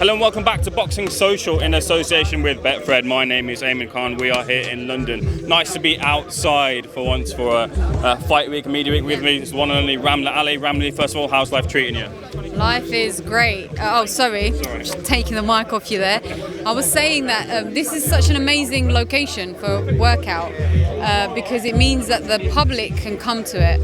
Hello and welcome back to Boxing Social in association with Betfred. My name is Ayman Khan. We are here in London. Nice to be outside for once for a fight week, a media week. With me is one and only Ramla. Ali, Ramla, first of all, how's life treating you? Life is great. Sorry. Just taking the mic off you there. I was saying that this is such an amazing location for workout because it means that the public can come to it.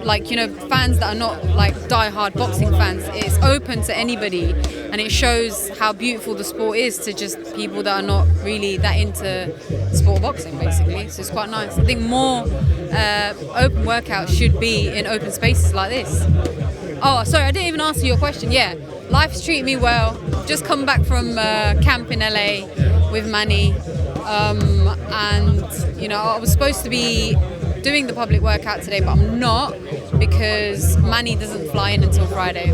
Like, you know, fans that are not like die-hard boxing fans, it's open to anybody, and it shows how beautiful the sport is to just people that are not really that into sport boxing, basically. So it's quite nice. I think more open workouts should be in open spaces like this. Oh, sorry, I didn't even answer your question. Yeah, life's treating me well. Just come back from camp in LA with Manny, and you know, I was supposed to be doing the public workout today, but I'm not because Manny doesn't fly in until Friday.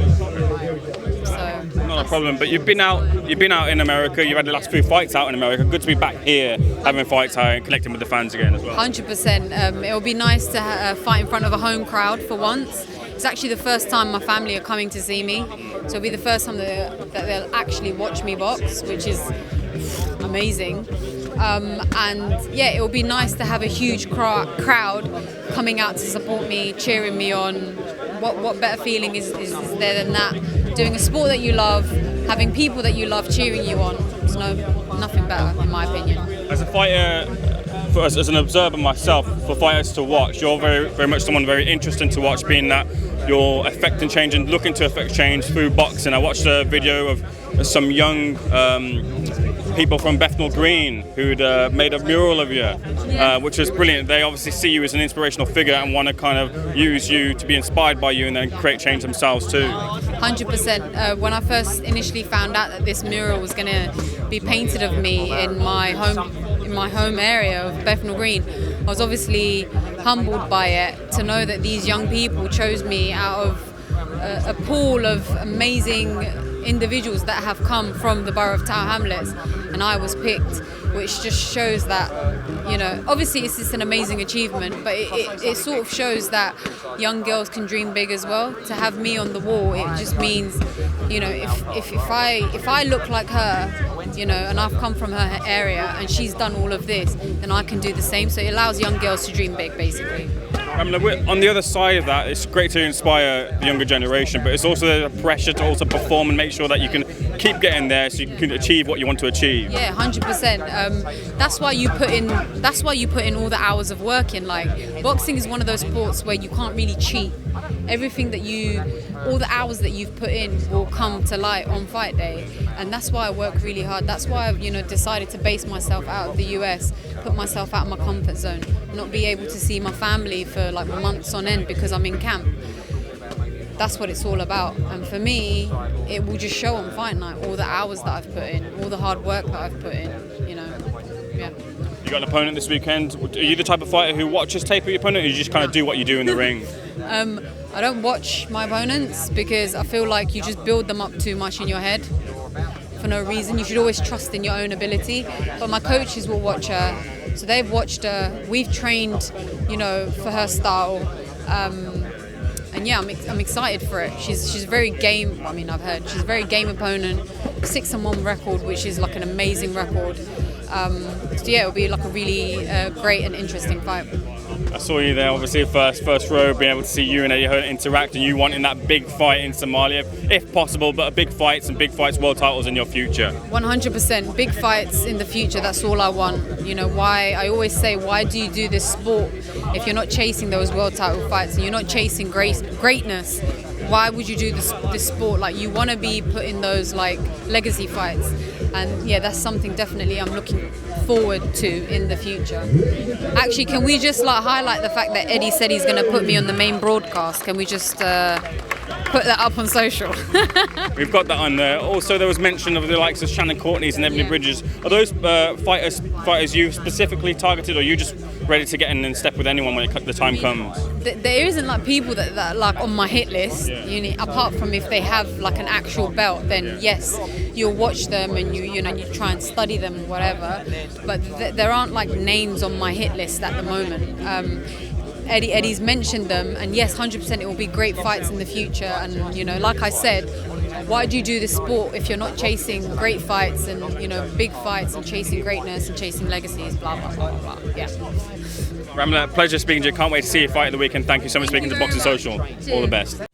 So not a problem. But you've been out in America. You've had the last few fights out in America. Good to be back here, having fights out and connecting with the fans again as well. 100%. It'll be nice to fight in front of a home crowd for once. It's actually the first time my family are coming to see me, so it'll be the first time that they'll actually watch me box, which is amazing. And yeah, it will be nice to have a huge crowd coming out to support me, cheering me on. What better feeling is there than that? Doing a sport that you love, having people that you love cheering you on. There's nothing better, in my opinion. As a fighter, as an observer myself, for fighters to watch, you're very much someone very interesting to watch, being that you're affecting change and looking to affect change through boxing. I watched a video of some young people from Bethnal Green who'd made a mural of you, which was brilliant. They obviously see you as an inspirational figure and want to kind of use you to be inspired by you and then create change themselves too. 100%. When I first initially found out that this mural was going to be painted of me in my home area of Bethnal Green, I was obviously humbled by it to know that these young people chose me out of a pool of amazing individuals that have come from the borough of Tower Hamlets, and I was picked, which just shows that, you know, obviously it's just an amazing achievement, but it sort of shows that young girls can dream big as well. To have me on the wall, it just means, you know, if I look like her, you know, and I've come from her area and she's done all of this, then I can do the same. So it allows young girls to dream big, basically. On the other side of that, it's great to inspire the younger generation, but it's also the pressure to also perform and make sure that you can keep getting there so you can achieve what you want to achieve. Yeah, 100%. That's why you put in all the hours of work in. Like, boxing is one of those sports where you can't really cheat. Everything all the hours that you've put in will come to light on fight day, and that's why I work really hard. That's why I've, you know, decided to base myself out of the US, put myself out of my comfort zone, not be able to see my family for like months on end because I'm in camp. That's what it's all about, and for me, it will just show on fight night all the hours that I've put in, all the hard work that I've put in. You know, yeah. You got an opponent this weekend. Are you the type of fighter who watches tape of your opponent, or you just kind of do what you do in the ring? I don't watch my opponents because I feel like you just build them up too much in your head for no reason. You should always trust in your own ability. But my coaches will watch her, so they've watched her. We've trained, you know, for her style. And yeah, I'm excited for it. She's very game. I mean, I've heard she's a very game opponent. 6-1 record, which is like an amazing record. So yeah, it'll be like a really great and interesting fight. I saw you there, obviously, first row, being able to see you and Eddie Hearn interact, and you wanting that big fight in Somalia, if possible, but big fights, world titles in your future. 100%. Big fights in the future, that's all I want. You know, why I always say, why do you do this sport if you're not chasing those world title fights and you're not chasing greatness? Why would you do this sport? Like, you want to be put in those like legacy fights, and yeah, that's something definitely I'm looking forward to in the future. Actually, can we just like highlight the fact that Eddie said he's going to put me on the main broadcast? Can we just put that up on social? We've got that on there. Also, there was mention of the likes of Shannon Courtney's and Ebony Bridges. Are those fighters you specifically targeted, or are you just ready to get in and step with anyone when the time comes? There isn't like people that are like on my hit list. You know, apart from if they have like an actual belt, then yes, you'll watch them and you try and study them or whatever. But there aren't like names on my hit list at the moment. Eddie's mentioned them, and yes, 100% it will be great fights in the future. And you know, like I said, why do you do this sport if you're not chasing great fights and, big fights and chasing greatness and chasing legacies, blah, blah, blah, blah, blah. Yeah. Ramla, pleasure speaking to you. Can't wait to see you fight at the weekend. Thank you so much for speaking to Boxing very Social. much. All the best.